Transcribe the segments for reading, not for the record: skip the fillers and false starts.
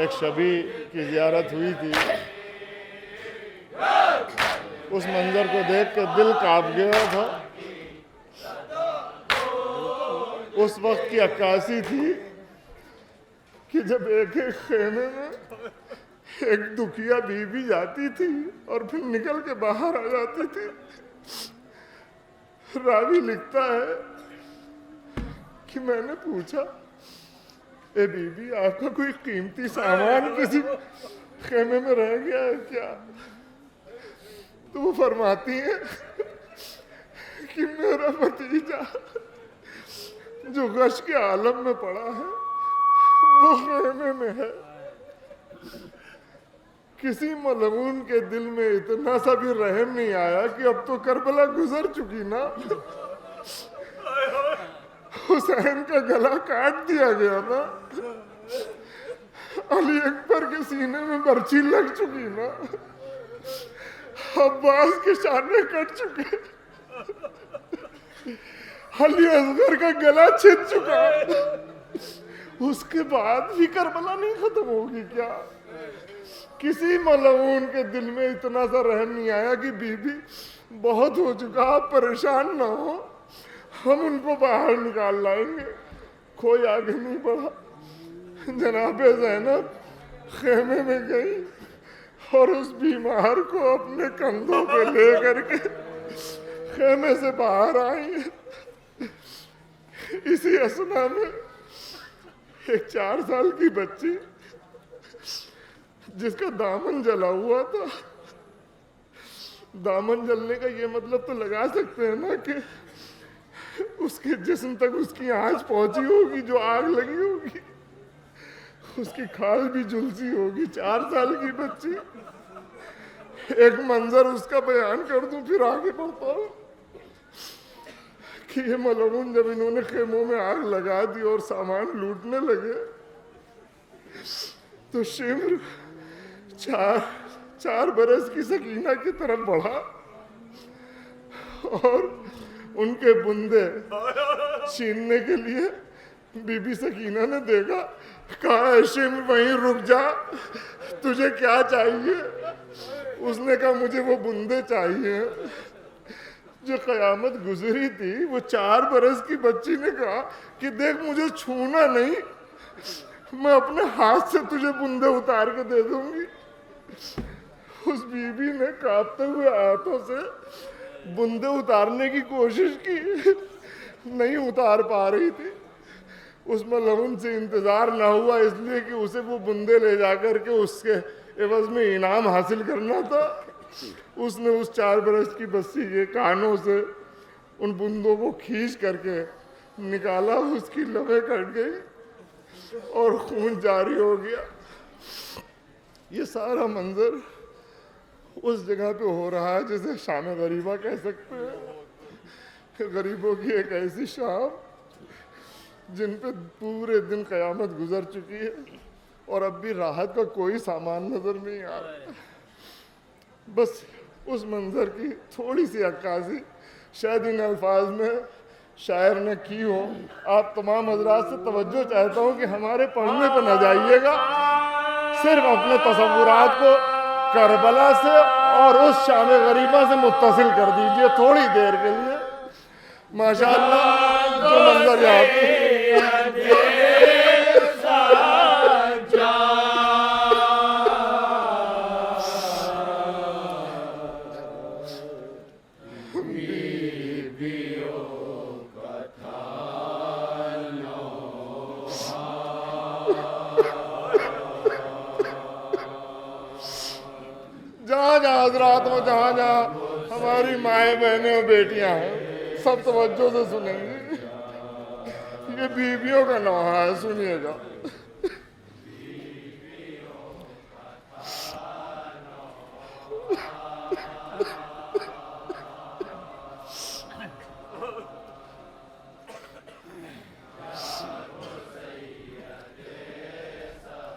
एक शबी की ज़ियारत हुई थी। उस मंजर को देख के दिल कांप गया था। उस वक्त की अक्कासी थी कि जब एक एक खेमे में एक दुखिया बीवी जाती थी और फिर निकल के बाहर आ जाती थी। रावी लिखता है कि मैंने पूछा, ए बीबी, आपका कोई कीमती सामान किसी खेमे में रह गया है क्या? तो वो फरमाती है कि मेरा भतीजा जो गश के आलम में पड़ा है वो खेमे में है। किसी मलऊन के दिल में इतना सा भी रहम नहीं आया कि अब तो करबला गुजर चुकी ना, हुसैन का गला काट दिया गया ना, अली अकबर के सीने में बर्छी लग चुकी ना, अब्बास के शाने कट चुके, अली असगर का गला छिद चुका। उसके बाद भी करबला नहीं खत्म होगी क्या? किसी मलऊन के दिल में इतना सा रहम नहीं आया कि बीबी बहुत हो चुका, आप परेशान ना हो, हम उनको बाहर निकाल लाएंगे। कोई आगे नहीं बढ़ा। जनाबे ज़ैनब खेमे में गई और उस बीमार को अपने कंधों पे ले करके खेमे से बाहर आई। इसी असना में एक 4 साल की बच्ची जिसका दामन जला हुआ था, दामन जलने का ये मतलब तो लगा सकते हैं ना कि उसके जिस्म तक उसकी आंच पहुंची होगी, जो आग लगी होगी, उसकी खाल भी झुलसी होगी। 4 साल की बच्ची। एक मंजर उसका बयान कर दूं फिर आगे बढ़ता हूं कि ये मलऊन जब इन्होंने खेमों में आग लगा दी और सामान लूटने लगे तो शिमर 4 बरस की सकीना की तरफ बढ़ा और उनके बुंदे छीनने के लिए बीबी सकीना ने देखा, कहा शिमर वहीं रुक जा, तुझे क्या चाहिए? उसने कहा मुझे वो बुंदे चाहिए जो कयामत गुजरी थी। वो 4 बरस की बच्ची ने कहा कि देख मुझे छूना नहीं, मैं अपने हाथ से तुझे बुंदे उतार के दे दूंगी। उस बीबी ने कांपते हुए हाथों से बुंदे उतारने की कोशिश की, नहीं उतार पा रही थी। उस मलऊन से इंतजार ना हुआ इसलिए कि उसे वो बुंदे ले जाकर के उसके एवज में इनाम हासिल करना था। उसने उस 4 बरस की बच्ची के कानों से उन बुंदों को खींच करके निकाला, उसकी लबें कट गई और खून जारी हो गया। ये सारा मंजर उस जगह पे हो रहा है जिसे शाम गरीबा कह सकते हैं। गरीबों की एक ऐसी शाम जिन पे पूरे दिन कयामत गुजर चुकी है और अब भी राहत का कोई सामान नजर नहीं आ रहा। बस उस मंजर की थोड़ी सी अक्कासी शायद इन अल्फाज में शायर ने की हो। आप तमाम हजरात से तवज्जो चाहता हूँ कि हमारे पढ़ने पर न जाइएगा, सिर्फ अपने तसव्वुरात को करबला से और उस शाम गरीबा से मुत्तसिल कर दीजिए थोड़ी देर के लिए। माशाअल्लाह जो मंजर यहाँ पे जहाँ हजरात हो, जहाँ जहाँ हमारी माएँ बहनें और बेटियाँ हैं, सब तवज्जो से सुनेंगी। ये बीवियों का नौहा है, सुनिएगा।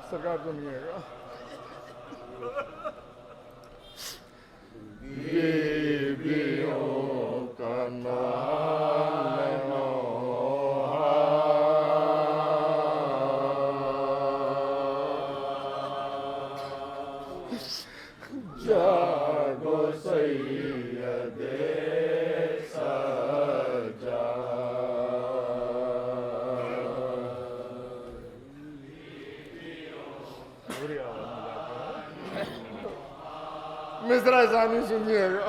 सरकार सुनिएगा। बीवियों का नौहा सैयदे सजा। मिसरा सानी सुनिएगा।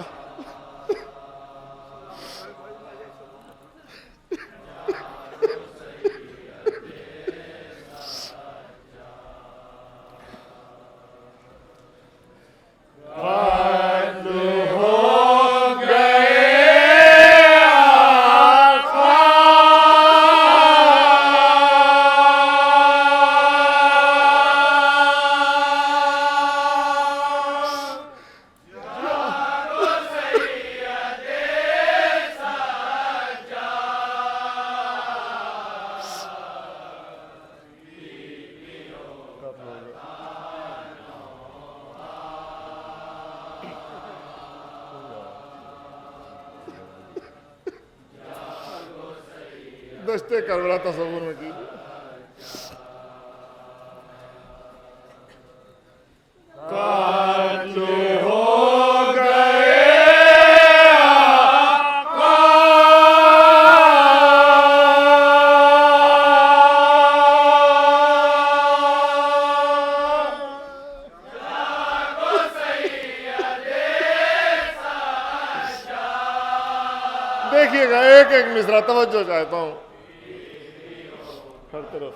दस्ते करबला तस्वुर में कीजिए। देखिएगा एक एक मिसरा, तवज्जो चाहता हूं हर तरफ।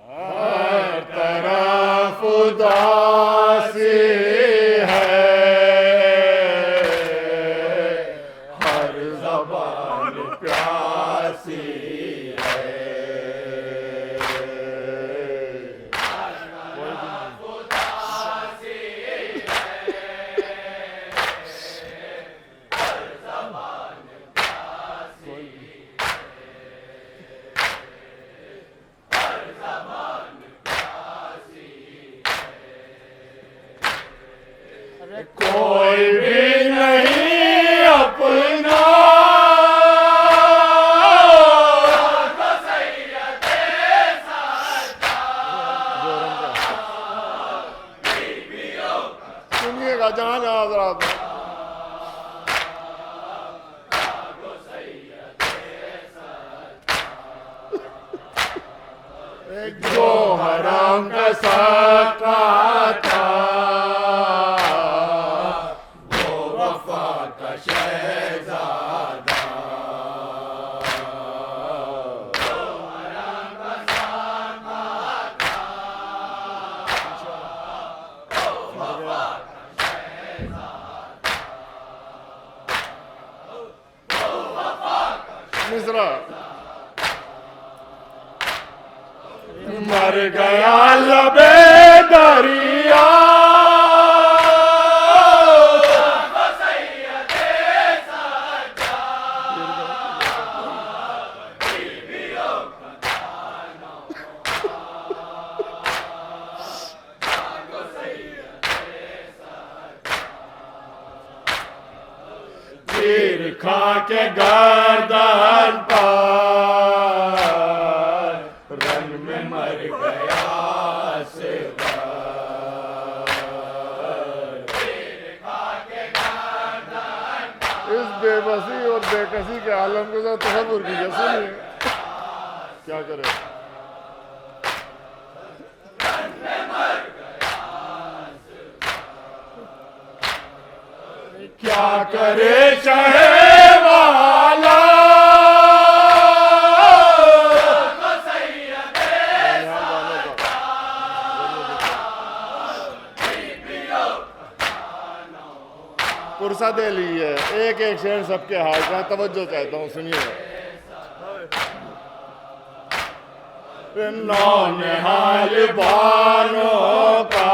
हर तरफ उदासी है, हर ज़बान प्यासी है। कोई भी नहीं अपना सुनिएगा जहां जहां हज़रात जो हराम का साका था, मिसरा मर गया लबे दरिया, तीर खा के गर्दन पर रंग में मर गया इस बेबसी और बेकसी के आलम के साथ तसव्वुर कीजिए। सुनिए क्या करे। क्या करे चाहे वाला, पुरसा दे ली है। एक एक शेर सबके हाल का तवज्जो चाहता हूँ, सुनिए। नौनिहाल बानों का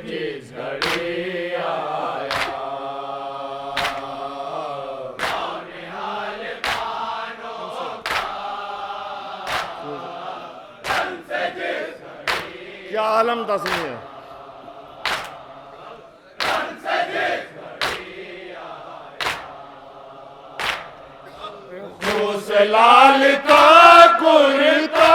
जिस घड़ी आया, नौनिहाल बानों का क्या आलम था, सुनिए। लाल का कुर्ता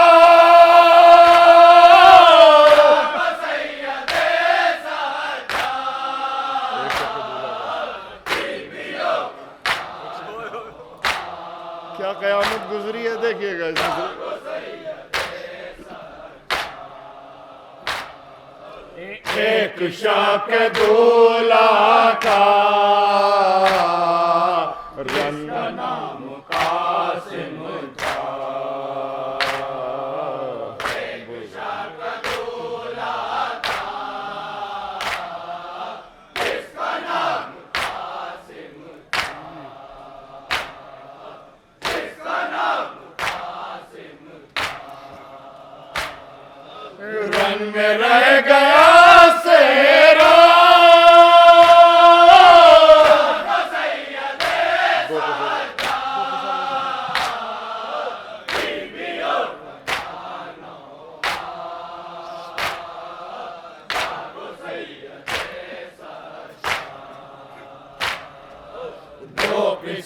क्या कयामत गुजरी है, देखिएगा इसमें। एक शक दूल्हा का रंग नाम कासिम था। एक शक दूल्हा था, इसका नाम कासिम था, इसका नाम कासिम था। रन में रह गया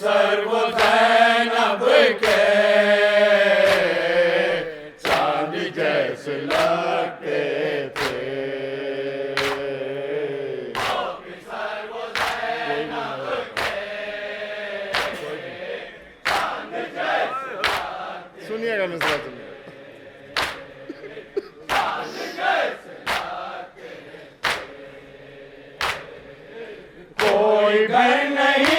सर्व ज़ैनब के चांद जैसे लगते थे। सर्व ज़ैनब के चांद जैसे लगते। सुनिएगा मिश्रा, सुनिए। चांद जैसे लगते कोई घर नहीं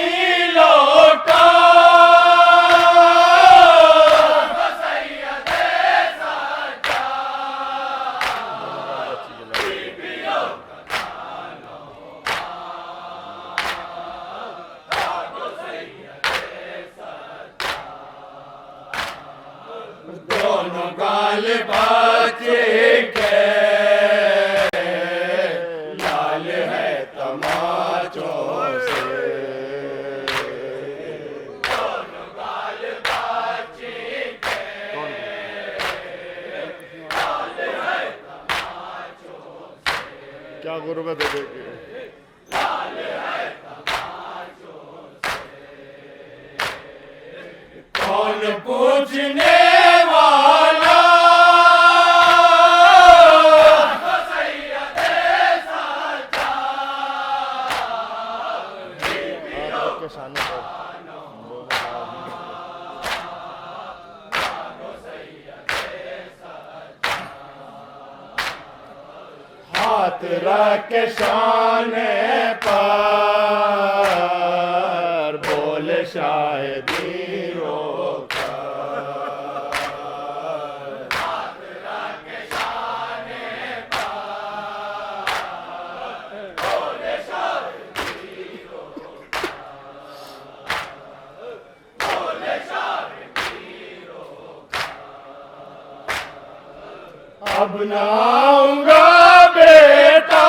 गाल बच्चे के लाल है तमाचों से। दोनों गाल बच्चे के लाल है तमाचों से। क्या गुर्बत है, देखिए। लाल है तमाचों से। कौन पूछने हाथ रख के शाने पर बोल शायदी रोका। हाथ रख के शाने पर बोल शायदी रोका। बोल शायदी रोका। अब न आऊंगा बेटा,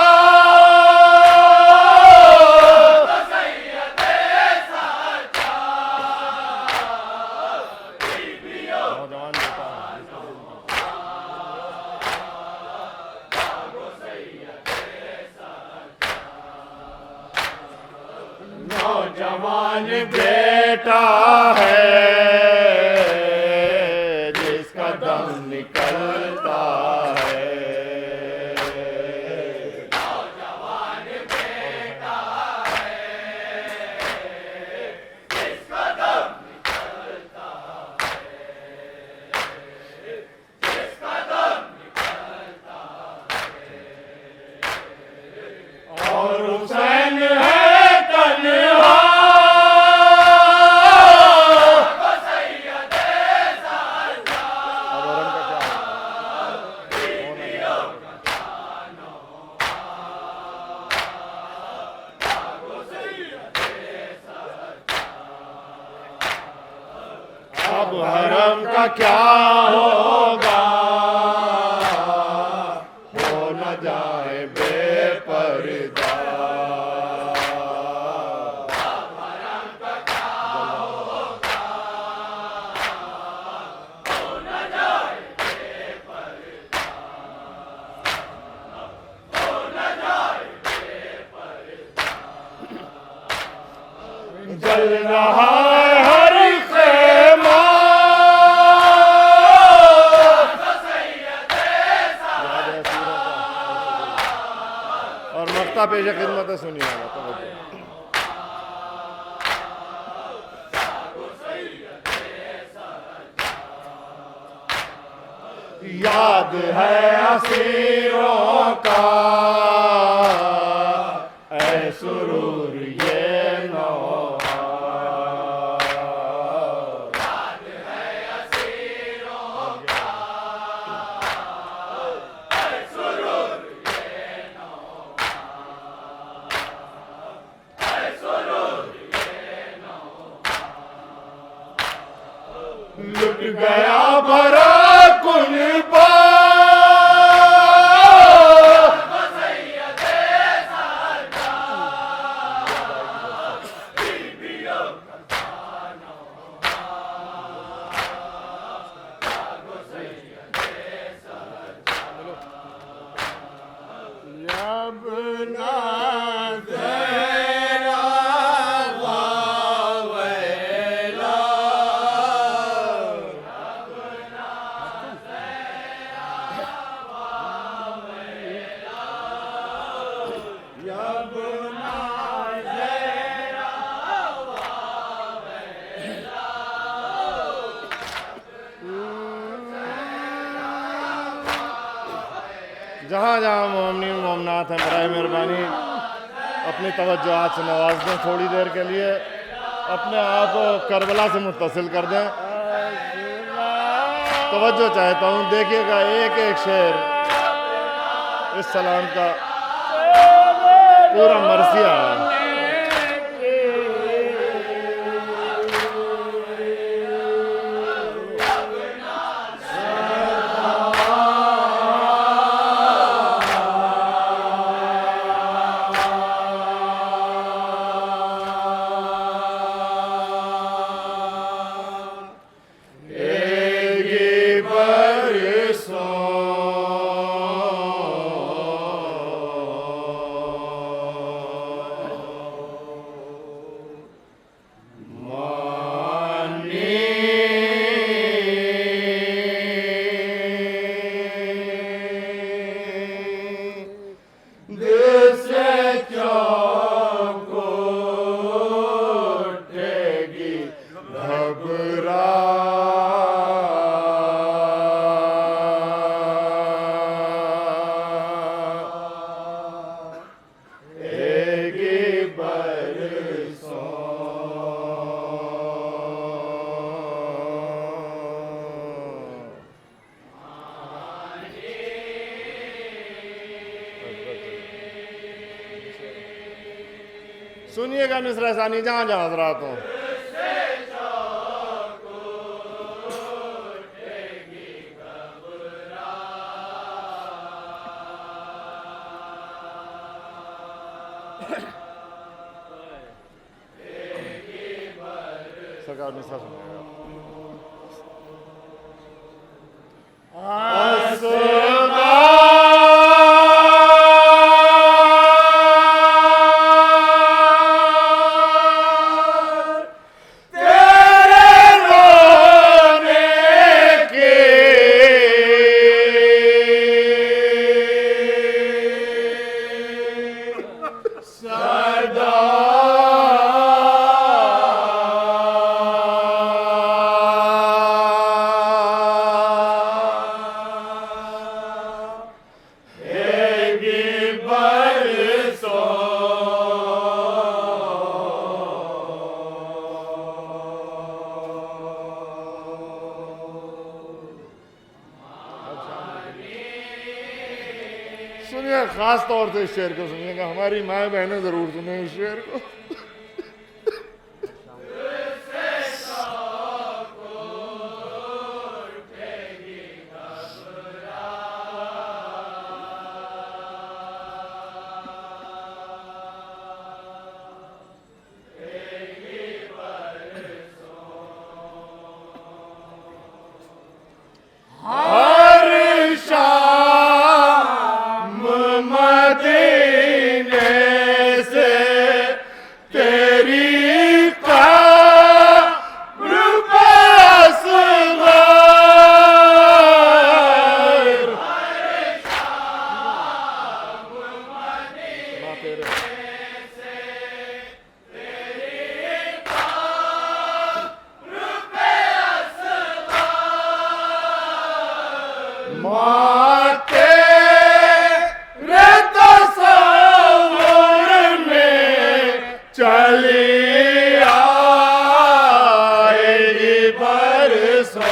नौजवान बेटा है जिसका दम निकलता है। नौजवान बेटा है जिसका दम निकलता है। जिसका दम निकलता है। और हुसैन है अब हरम का क्या होगा, हो न जाए बेपर्दा। अब हरम का क्या होगा, हो न जाए बेपर्दा। हो न जाए बेपर्दा। जल रहा है हर खेमा, मख्ता पेश खिदमत है, सुनिएगा तो याद है असीरों का ऐ सुरूर ये नौहा, याद है असीरों का ऐ सुरूर ये नौहा, ऐ सुरूर ये नौहा, लुट गया भरा कुनबा जहाँ जहाँ मोमिन मोमनात हैं, बराए मेहरबानी अपनी तवज्जोआत से नवाज दें। थोड़ी देर के लिए अपने आप को करबला से मुत्तसिल कर दें। तवज्जो चाहता हूँ, देखिएगा एक एक शेर इस सलाम का पूरा मरसिया है। सुनिएगा मिसरा सानी जहाँ जहाँ हजरात हो। सरकार मिसरा सुनिएगा। सुनिए, खास तौर से इस शेर को सुनिएगा। हमारी माए बहनें जरूर सुने इस शेर को। तेरे माते रे तस्वीर में चली आएगी बरसों।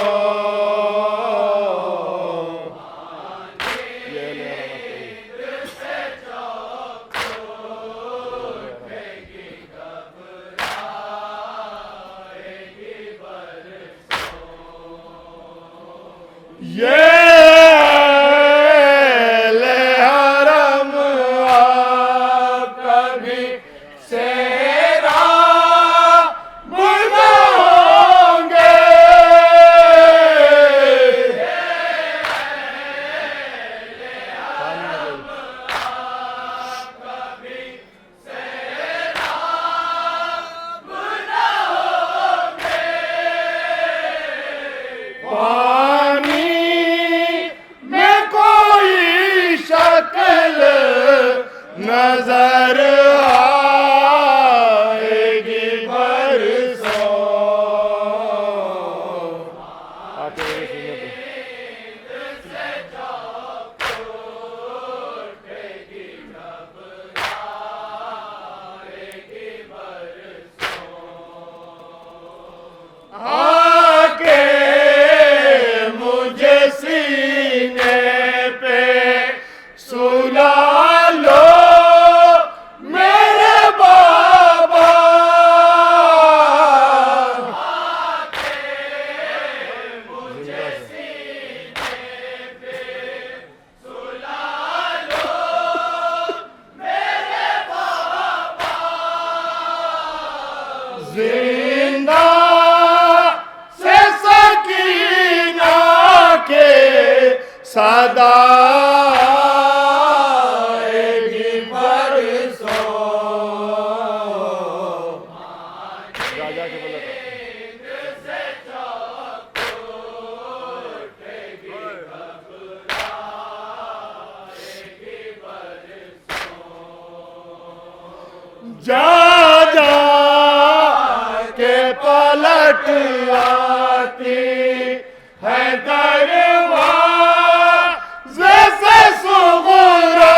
ये ले हरम कभी सेरा बुलाओगे। पानी में कोई शक्ल नजर आएगी बरसों। आते हुए सुनिए तो आके मुझे सीने पे सुला लो मेरे बाबा। मुझे सीने पे सुला लो मेरे बाबा। जिंदा से सकीना के सदा आएगी बरसों। राजा के बोला जा जा के पलट आती है दरवाज़े से सुगरा।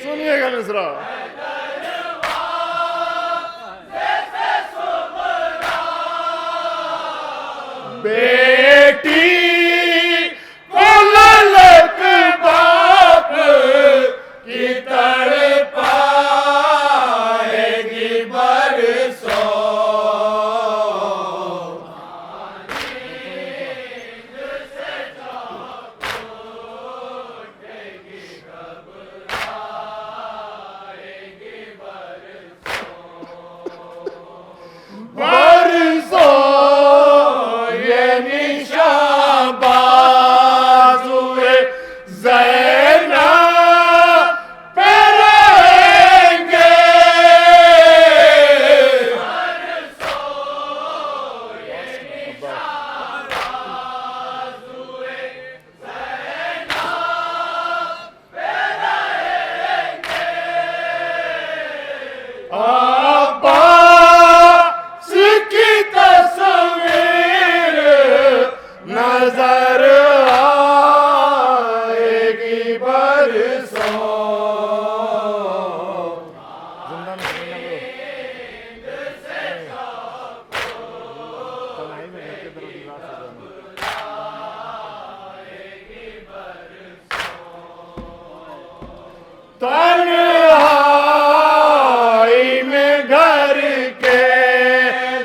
सुनिएगा मिश्रा। बेटी को ललक बाप की तड़पाएगी बरसों। बरसों ये निशाबाज हुए ज़ैना पे रहेंगे। अब्बास की तस्वीर नजर आएगी बरसों। जिंदा में तन्हाई में घर के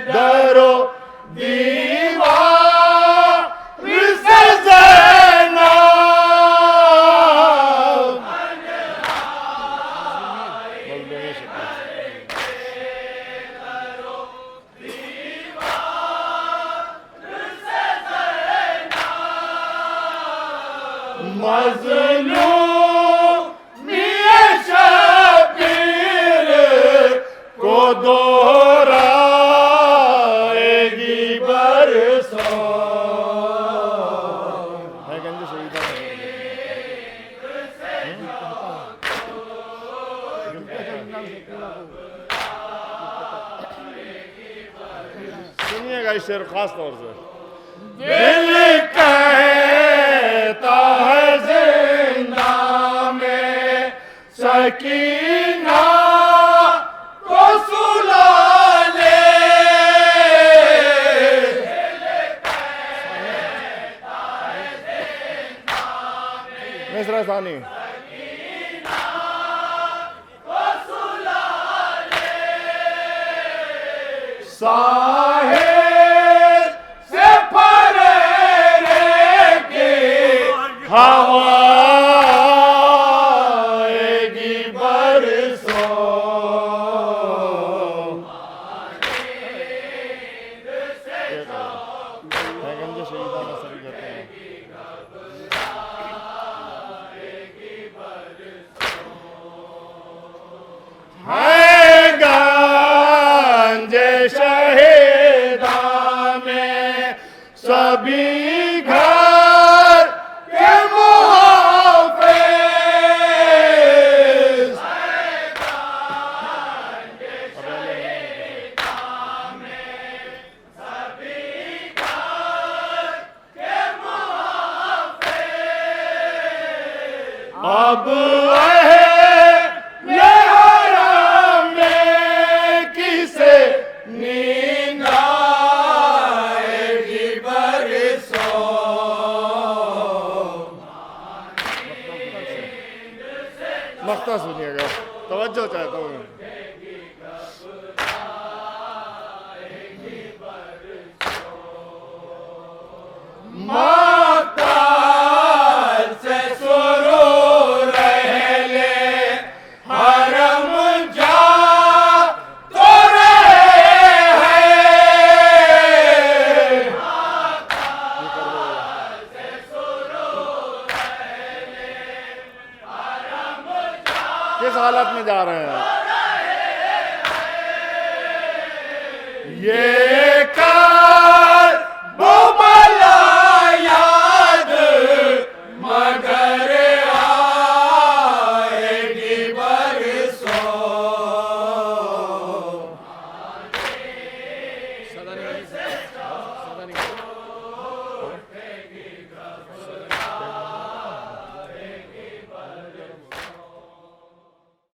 दरो दीवार से ज़ैना। मज़लूम ये शबीर को दोहराएगी बरसों। सुनिएगा इस शेर खास तौर से। दिल कहता है जिंदा में सकीना को सुला ले। मिसरा सानी साहिल से फरेरे की हवा आएगी बरसों। गंजे शहीदाना सभी कहते हैं। गंजे शहीदा में सभी घर के मुहाफिज। अब ये हराम में किसे नींद आएगी बरसों। मख्ता सुनिएगा, तवज्जो चाहता हूँ मैं। मक्तार से सुरूर रहले हरम जा तो रहे हैं। किस हालत में जा रहे हैं? ये